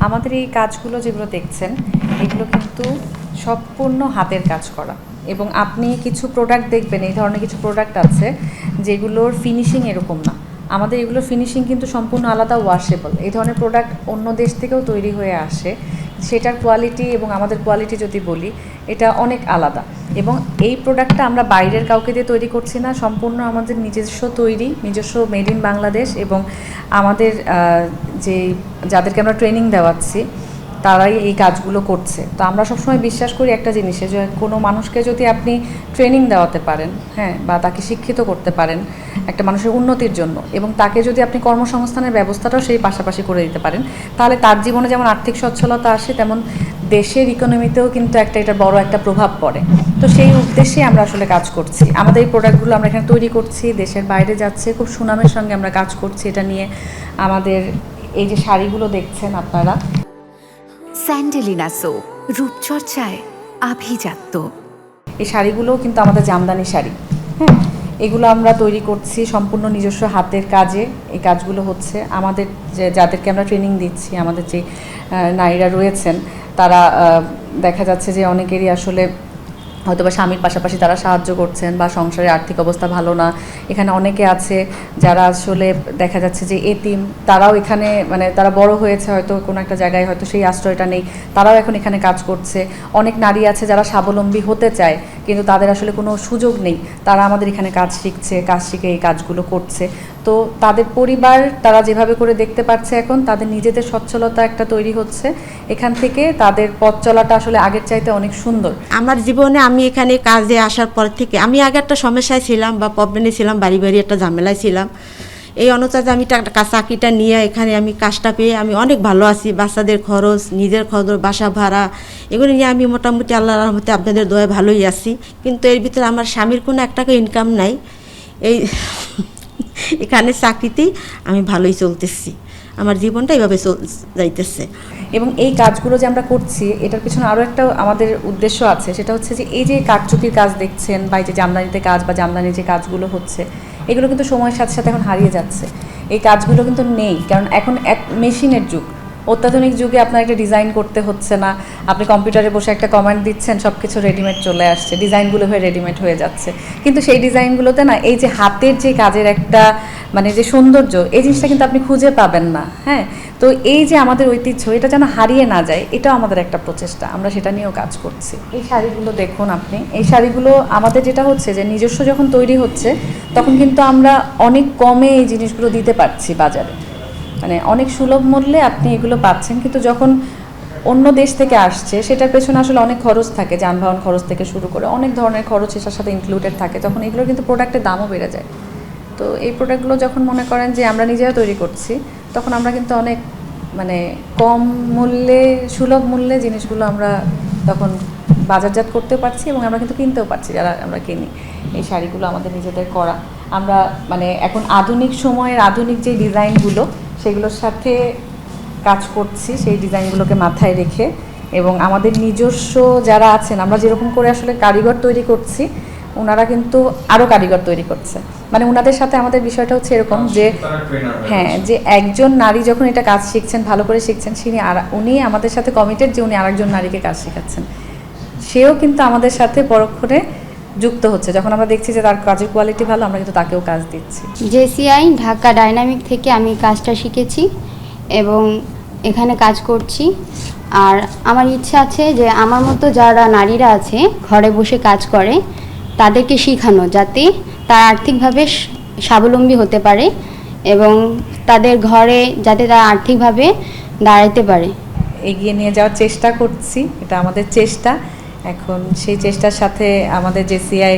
আমাদের এই কাজগুলো যেগুলো দেখছেন এগুলো কিন্তু সম্পূর্ণ হাতের কাজ করা, এবং আপনি কিছু প্রোডাক্ট দেখবেন, এই ধরনের কিছু প্রোডাক্ট আছে যেগুলোর ফিনিশিং এরকম না। আমাদের এগুলোর ফিনিশিং কিন্তু সম্পূর্ণ আলাদা, ওয়াশেবল। এই ধরনের প্রোডাক্ট অন্য দেশ থেকেও তৈরি হয়ে আসে, সেটার কোয়ালিটি এবং আমাদের কোয়ালিটি যদি বলি, এটা অনেক আলাদা। এবং এই প্রোডাক্টটা আমরা বাইরের কাউকে দিয়ে তৈরি করছি না, সম্পূর্ণ আমাদের নিজস্ব তৈরি, নিজস্ব মেড ইন বাংলাদেশ। এবং আমাদের যে যাদেরকে আমরা ট্রেনিং দেওয়াচ্ছি তারাই এই কাজগুলো করছে। তো আমরা সবসময় বিশ্বাস করি একটা জিনিসে, যে কোনো মানুষকে যদি আপনি ট্রেনিং দেওয়াতে পারেন, হ্যাঁ, বা তাকে শিক্ষিত করতে পারেন একটা মানুষের উন্নতির জন্য, এবং তাকে যদি আপনি কর্মসংস্থানের ব্যবস্থাটাও সেই পাশাপাশি করে দিতে পারেন, তাহলে তার জীবনে যেমন আর্থিক সচ্ছলতা আসে, তেমন দেশের ইকোনমিতেও কিন্তু এটা বড় একটা প্রভাব পড়ে। তো সেই উদ্দেশ্যে আমরা আসলে কাজ করছি। আমাদের এই প্রোডাক্টগুলো আমরা এখানে তৈরি করছি, দেশের বাইরে যাচ্ছে, খুব সুনামের সঙ্গে আমরা কাজ করছি এটা নিয়ে। আমাদের এই যে শাড়িগুলো দেখছেন আপনারা, স্যান্ডেলিনা সো, রূপচর্চায় আভিজাত্য। এই শাড়িগুলোও কিন্তু আমাদের জামদানি শাড়ি। হ্যাঁ, এগুলো আমরা তৈরি করছি সম্পূর্ণ নিজস্ব হাতের কাজে। এই কাজগুলো হচ্ছে আমাদের যাদেরকে আমরা ট্রেনিং দিচ্ছি, আমাদের যে নারীরা রয়েছেন, তারা দেখা যাচ্ছে যে অনেকেরই আসলে হয়তো বা স্বামীর পাশাপাশি তারা সাহায্য করছেন, বা সংসারের আর্থিক অবস্থা ভালো না। এখানে অনেকে আছে যারা আসলে দেখা যাচ্ছে যে এতিম, তারাও এখানে মানে তারা বড় হয়েছে হয়তো কোনো একটা জায়গায়, হয়তো সেই আশ্রয়টা নেই, তারাও এখন এখানে কাজ করছে। অনেক নারী আছে যারা স্বাবলম্বী হতে চায় কিন্তু তাদের আসলে কোনো সুযোগ নেই, তারা আমাদের এখানে কাজ শিখছে, কাজ শিখে এই কাজগুলো করছে। তো তাদের পরিবার তারা যেভাবে করে দেখতে পাচ্ছে, এখন তাদের নিজেদের সচ্ছলতা একটা তৈরি হচ্ছে এখান থেকে, তাদের পথ চলাটা আসলে আগের চাইতে অনেক সুন্দর। আমার জীবনে আমি এখানে কাজে আসার পর থেকে আমি আগে একটা সমস্যায় ছিলাম বা প্রবলেমে ছিলাম, বাড়ি বাড়ি একটা ঝামেলায় ছিলাম। এই অনুযায়ী আমি চাকরিটা নিয়ে এখানে আমি কাজটা পেয়ে আমি অনেক ভালো আছি। বাচ্চাদের খরচ, নিজের খরচ, বাসা ভাড়া, এগুলো নিয়ে আমি মোটামুটি আল্লাহর রহমতে আপনাদের দয়ায় ভালোই আছি। কিন্তু এর ভিতরে আমার স্বামীর কোনো এক টাকা ইনকাম নাই। এই এখানে চাকরিতেই আমি ভালোই চলতেছি, আমার জীবনটা এইভাবে যাইতেছে। এবং এই কাজগুলো যে আমরা করছি, এটার পিছনে আরও একটা আমাদের উদ্দেশ্য আছে, সেটা হচ্ছে যে এই যে কারচুপির কাজ দেখছেন, বা এই যে জামদানিতে কাজ বা জামদানির যে কাজগুলো হচ্ছে, এগুলো কিন্তু সময়ের সাথে সাথে এখন হারিয়ে যাচ্ছে। এই কাজগুলো কিন্তু নেই, কারণ এখন এক মেশিনের যুগ, অত্যাধুনিক যুগে আপনার একটা ডিজাইন করতে হচ্ছে না, আপনি কম্পিউটারে বসে একটা কমান্ড দিচ্ছেন, সব কিছু রেডিমেড চলে আসছে, ডিজাইনগুলো হয়ে রেডিমেড হয়ে যাচ্ছে। কিন্তু সেই ডিজাইনগুলোতে না, এই যে হাতের যে কাজের একটা মানে যে সৌন্দর্য, এই জিনিসটা কিন্তু আপনি খুঁজে পাবেন না। হ্যাঁ, তো এই যে আমাদের ঐতিহ্য, এটা যেন হারিয়ে না যায়, এটাও আমাদের একটা প্রচেষ্টা, আমরা সেটা নিয়েও কাজ করছি। এই শাড়িগুলো দেখুন আপনি, এই শাড়িগুলো আমাদের যেটা হচ্ছে যে নিজস্ব যখন তৈরি হচ্ছে, তখন কিন্তু আমরা অনেক কমে এই জিনিসগুলো দিতে পারছি বাজারে, মানে অনেক সুলভ মূল্যে আপনি এগুলো পাচ্ছেন। কিন্তু যখন অন্য দেশ থেকে আসছে, সেটার পেছনে আসলে অনেক খরচ থাকে, যানবাহন খরচ থেকে শুরু করে অনেক ধরনের খরচ এটার সাথে ইনক্লুডেড থাকে, তখন এগুলোর কিন্তু প্রোডাক্টের দামও বেড়ে যায়। তো এই প্রোডাক্টগুলো যখন মনে করেন যে আমরা নিজেরা তৈরি করছি, তখন আমরা কিন্তু অনেক মানে কম মূল্যে, সুলভ মূল্যে জিনিসগুলো আমরা তখন বাজারজাত করতে পারছি, এবং আমরা কিন্তু কিনতেও পারছি যারা আমরা কিনি। এই শাড়িগুলো আমাদের নিজেদের করা, আমরা মানে এখন আধুনিক সময়ের আধুনিক যে ডিজাইনগুলো, সেগুলোর সাথে কাজ করছি, সেই ডিজাইনগুলোকে মাথায় রেখে। এবং আমাদের নিজস্ব যারা আছেন, আমরা যেরকম করে আসলে কারিগর তৈরি করছি, ওনারা কিন্তু আরও কারিগর তৈরি করছে। মানে ওনাদের সাথে আমাদের বিষয়টা হচ্ছে এরকম যে, হ্যাঁ, যে একজন নারী যখন এটা কাজ শিখছেন, ভালো করে শিখছেন, উনি আমাদের সাথে কমিটেড যে উনি আরেকজন নারীকে কাজ শেখাচ্ছেন। সেও কিন্তু আমাদের সাথে পরক্ষণে যুক্ত হচ্ছে, যখন আমরা দেখছি যে তার কাজের কোয়ালিটি ভালো, আমরা কিন্তু তাকেও কাজ দিচ্ছি। জেসিআই ঢাকা ডাইনামিক থেকে আমি কাজটা শিখেছি এবং এখানে কাজ করছি। আর আমার ইচ্ছা আছে যে আমার মতো যারা নারীরা আছে ঘরে বসে কাজ করে, তাদেরকে শেখানো, যাতে তারা আর্থিকভাবে স্বাবলম্বী হতে পারে এবং তাদের ঘরে যাতে তারা আর্থিকভাবে দাঁড়াতে পারে। এগিয়ে নিয়ে যাওয়ার চেষ্টা করছি, এটা আমাদের চেষ্টা। এখন সেই চেষ্টার সাথে আমাদের জেসিআই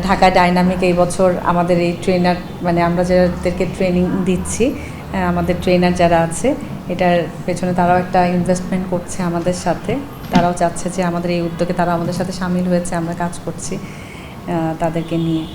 ঢাকা ডাইনামিক এই বছর আমাদের এই ট্রেনার, মানে আমরা যাদেরকে ট্রেনিং দিচ্ছি, আমাদের ট্রেনার যারা আছে, এটার পেছনে তারাও একটা ইনভেস্টমেন্ট করছে আমাদের সাথে। তারাও চাচ্ছে যে আমাদের এই উদ্যোগে তারা আমাদের সাথে সামিল হয়েছে, আমরা কাজ করছি তাদেরকে নিয়ে।